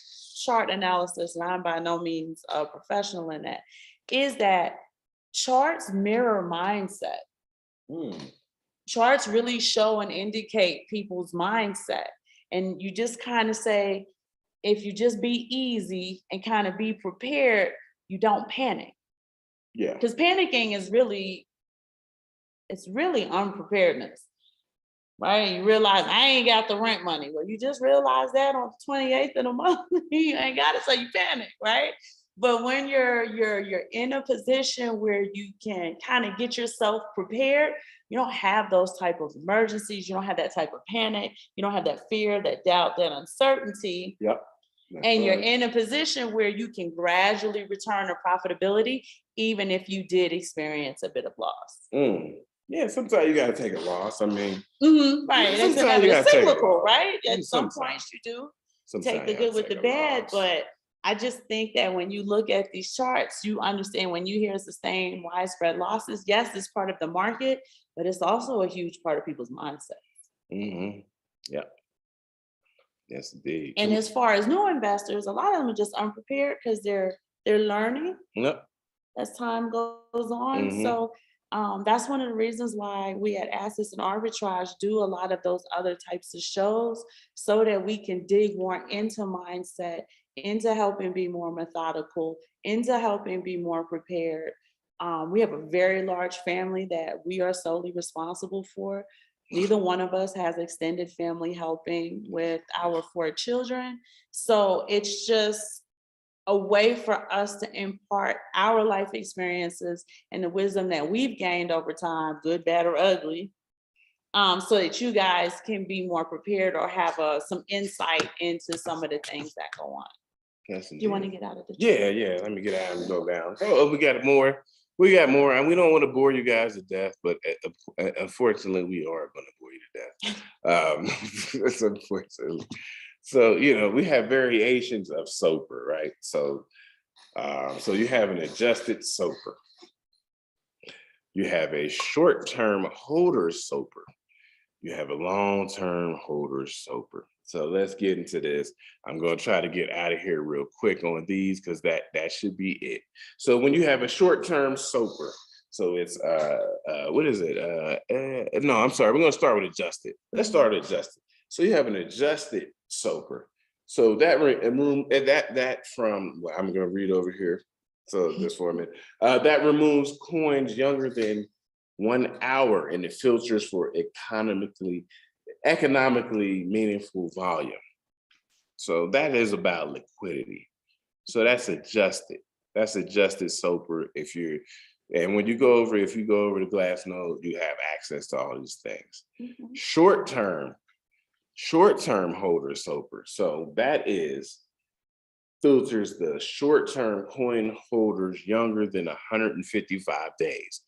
chart analysis, and I'm by no means a professional in that, is that charts mirror mindset. Mm. Charts really show and indicate people's mindset. And you just kind of say, if you just be easy and kind of be prepared, you don't panic. Yeah. Because panicking is really, it's really unpreparedness, right? You realize I ain't got the rent money. Well, you just realize that on the 28th of the month, you ain't got it, so you panic, right? But when you're in a position where you can kind of get yourself prepared, you don't have those type of emergencies, you don't have that type of panic, you don't have that fear, that doubt, that uncertainty. Yep. That's And you're right. in a position where you can gradually return to profitability, even if you did experience a bit of loss. Mm. Yeah, sometimes you gotta take a loss. I mean, Right. It's sometimes you inevitable. gotta It's take a cyclical, loss. right? At some Sometimes, points you do. You take sometimes the you gotta good with take the a bad, loss. but I just think that when you look at these charts, you understand when you hear sustained widespread losses, yes, it's part of the market, but it's also a huge part of people's mindset. Hmm. Yeah. Yes, indeed. And as far as new investors, a lot of them are just unprepared because they're learning Yep. as time goes on. Hmm. So that's one of the reasons why we at Assets and Arbitrage do a lot of those other types of shows so that we can dig more into mindset, into helping be more methodical, into helping be more prepared. We have a very large family that we are solely responsible for. Neither one of us has extended family helping with our 4 children. So it's just a way for us to impart our life experiences and the wisdom that we've gained over time, good, bad, or ugly, so that you guys can be more prepared or have some insight into some of the things that go on. Yes, Do you want to indeed. get out of the chat? Yeah, yeah. Let me get out and go down. Oh, we got more. We got more, and we don't want to bore you guys to death, but unfortunately, we are going to bore you to death. It's unfortunately. So we have variations of S.O.P.R, right? So you have an adjusted S.O.P.R. You have a short-term holder S.O.P.R. You have a long-term holder S.O.P.R. So let's get into this. I'm going to try to get out of here real quick on these because that should be it. So when you have a short-term SOPR, so it's what is it? No, I'm sorry. We're going to start with adjusted. Let's start with adjusted. So you have an adjusted SOPR. So that from well, I'm going to read over here. So just for a minute, that removes coins younger than 1 hour and it filters for economically meaningful volume. So that is about liquidity. So that's adjusted. That's adjusted SOPR. If you go over the glass node, you have access to all these things. Mhm. Short-term holder SOPR. So that filters the short-term coin holders younger than 155 days.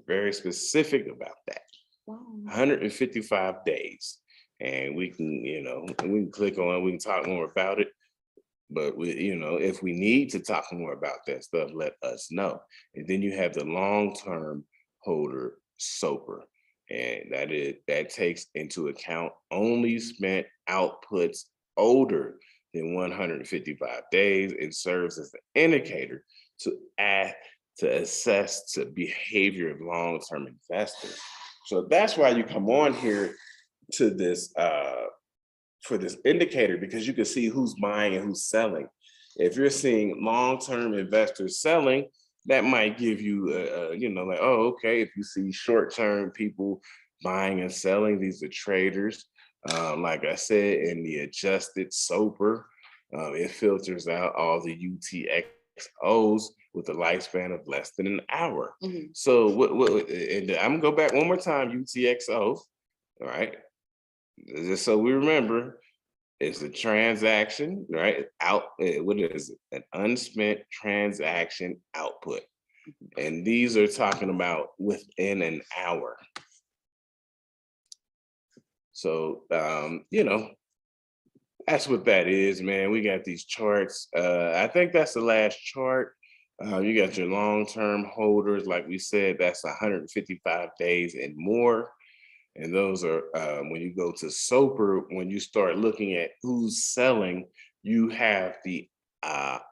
Very specific about that. Wow. 155 days. And we can click on, we can talk more about it. But if we need to talk more about that stuff, let us know. And then you have the long-term holder SOPR. And that takes into account only spent outputs older than 155 days. It serves as an indicator to assess the behavior of long-term investors. So that's why you come on here to this for this indicator, because you can see who's buying and who's selling. If you're seeing long-term investors selling, that might give you like, oh, okay. If you see short-term people buying and selling, these are traders. Like I said, in the adjusted SOPR, it filters out all the UTXOs with a lifespan of less than an hour. Mhm. So and I'm gonna go back one more time, UTXO, all right? Just so we remember, it's a transaction, right? What is it? An unspent transaction output. And these are talking about within an hour. So, that's what that is, man. We got these charts. I think that's the last chart. You got your long-term holders, like we said, that's 155 days and more. And those are when you go to SOPR, when you start looking at who's selling, you have the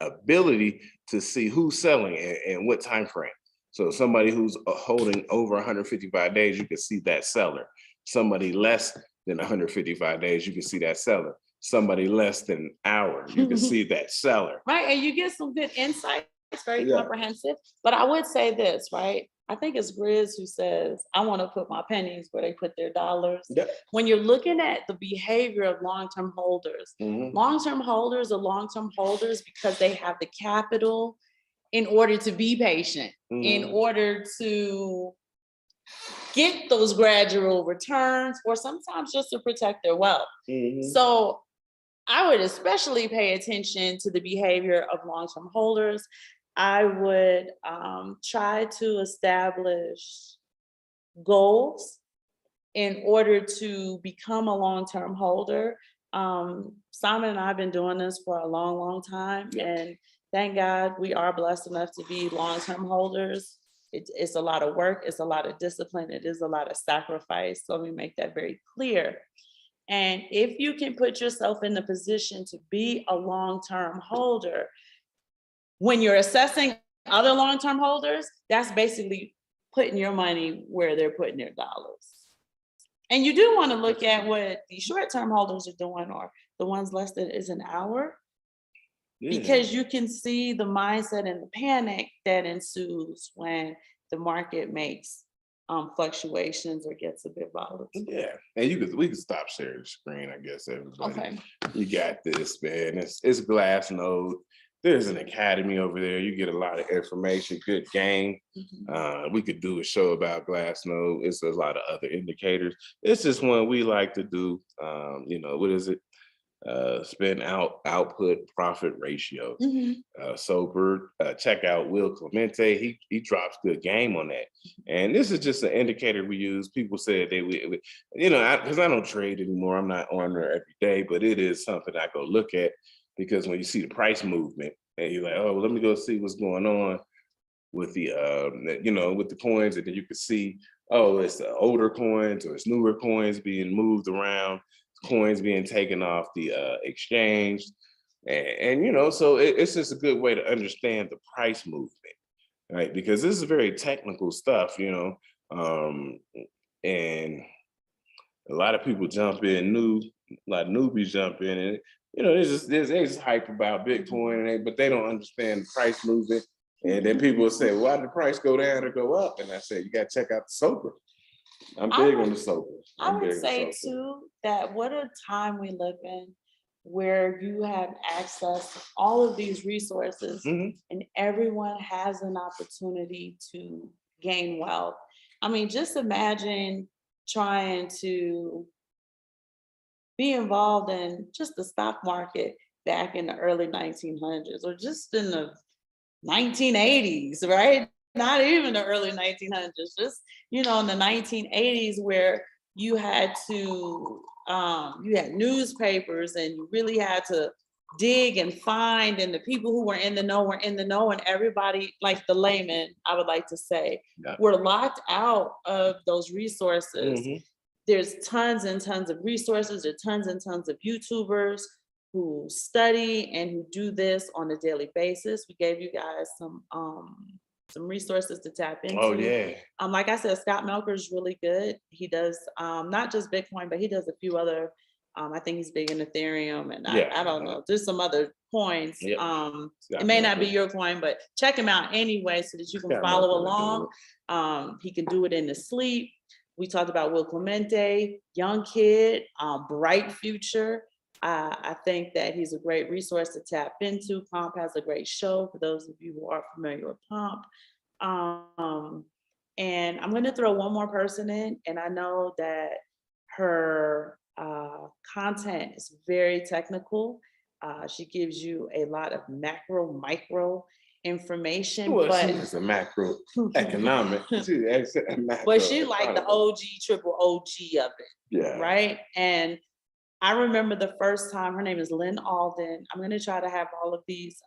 ability to see who's selling and what time frame. So somebody who's holding over 155 days, you can see that seller. Somebody less than 155 days, you can see that seller. Somebody less than an hour, you can see that seller. Right, and you get some good insights, very comprehensive. But I would say this, right? I think it's Grizz who says, I want to put my pennies where they put their dollars. Yep. When you're looking at the behavior of long-term holders, Mhm. long-term holders are long-term holders because they have the capital in order to be patient, in Mhm. order to get those gradual returns, or sometimes just to protect their wealth. Mhm. So I would especially pay attention to the behavior of long-term holders. I would try to establish goals in order to become a long-term holder. Simon and I have been doing this for a long, long time, and thank God we are blessed enough to be long-term holders. It's a lot of work, it's a lot of discipline, it is a lot of sacrifice. So let me make that very clear. And if you can put yourself in the position to be a long-term holder, when you're assessing other long-term holders, that's basically putting your money where they're putting their dollars. And you do want to look at what the short-term holders are doing, or the ones less than is an hour, because you can see the mindset and the panic that ensues when the market makes fluctuations or gets a bit volatile. Yeah, and we can stop sharing the screen, I guess, everybody. Okay. You got this, man. It's Glassnode. There's an academy over there. You get a lot of information, good game. We could do a show about Glassnode. It's a lot of other indicators. It's just one we like to do. What is it? Spend output profit ratio. SO.P.R. Check out Will Clemente. He drops good game on that. And this is just an indicator we use. People said because I don't trade anymore. I'm not on there every day, but it is something I go look at, because when you see the price movement and you're like, oh, well, let me go see what's going on with the with the coins, and then you can see, oh, it's the older coins or it's newer coins being moved around. coins being taken off the exchange. And so it's just a good way to understand the price movement, right? Because this is very technical stuff, and a lot of people jump in a lot of newbies jump in, and they just hype about Bitcoin, but they don't understand the price movement. And then people will say, why did the price go down or go up? And I say, you got to check out the S.O.P.R. I'm big on the S.O.P.R. I would say too that what a time we live in where you have access to all of these resources and everyone has an opportunity to gain wealth. I mean, just imagine trying to be involved in just the stock market back in the early 1900s or just in the 1980s, right? Not even the early 1900s, just, in the 1980s where you had to, you had newspapers and you really had to dig and find, and the people who were in the know were in the know, and everybody, like the layman, I would like to say, were locked out of those resources. There's tons and tons of resources, there's tons and tons of YouTubers who study and who do this on a daily basis. We gave you guys some resources to tap into. Oh yeah. Like I said, Scott Melker is really good. He does not just Bitcoin, but he does a few other. I think he's big in Ethereum, and I don't know, there's some other coins. It may not be your coin, but check him out anyway so that you can follow along. He can do it in his sleep. We talked about Will Clemente, young kid, bright future. I think that he's a great resource to tap into. Pomp has a great show for those of you who are familiar with Pomp. And I'm going to throw one more person in, and I know that her content is very technical. She gives you a lot of macro, micro information. Well, but she's a macro economic. But she's like the OG, triple OG of it, right? And I remember the first time, her name is Lynn Alden. I'm going to try to have all of these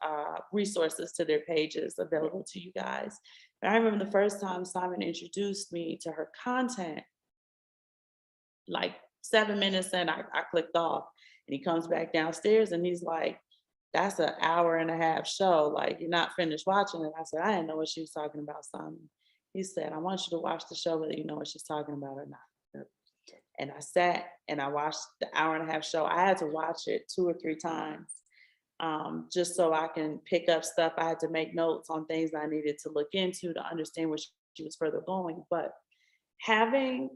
resources to their pages available to you guys. But I remember the first time Simon introduced me to her content, like 7 minutes in, I clicked off, and he comes back downstairs and he's like, that's an hour-and-a-half show. Like, you're not finished watching it. I said, I didn't know what she was talking about, Simon. He said, I want you to watch the show whether you know what she's talking about or not. And I sat and I watched the hour-and-a-half show. I had to watch it 2 or 3 times just so I can pick up stuff. I had to make notes on things I needed to look into to understand where she was further going. But having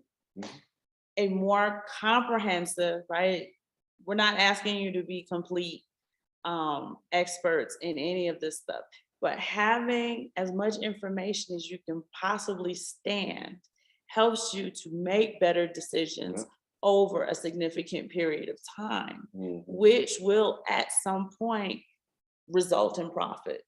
a more comprehensive, right? We're not asking you to be complete experts in any of this stuff, but having as much information as you can possibly stand helps you to make better decisions over a significant period of time, which will at some point result in profit.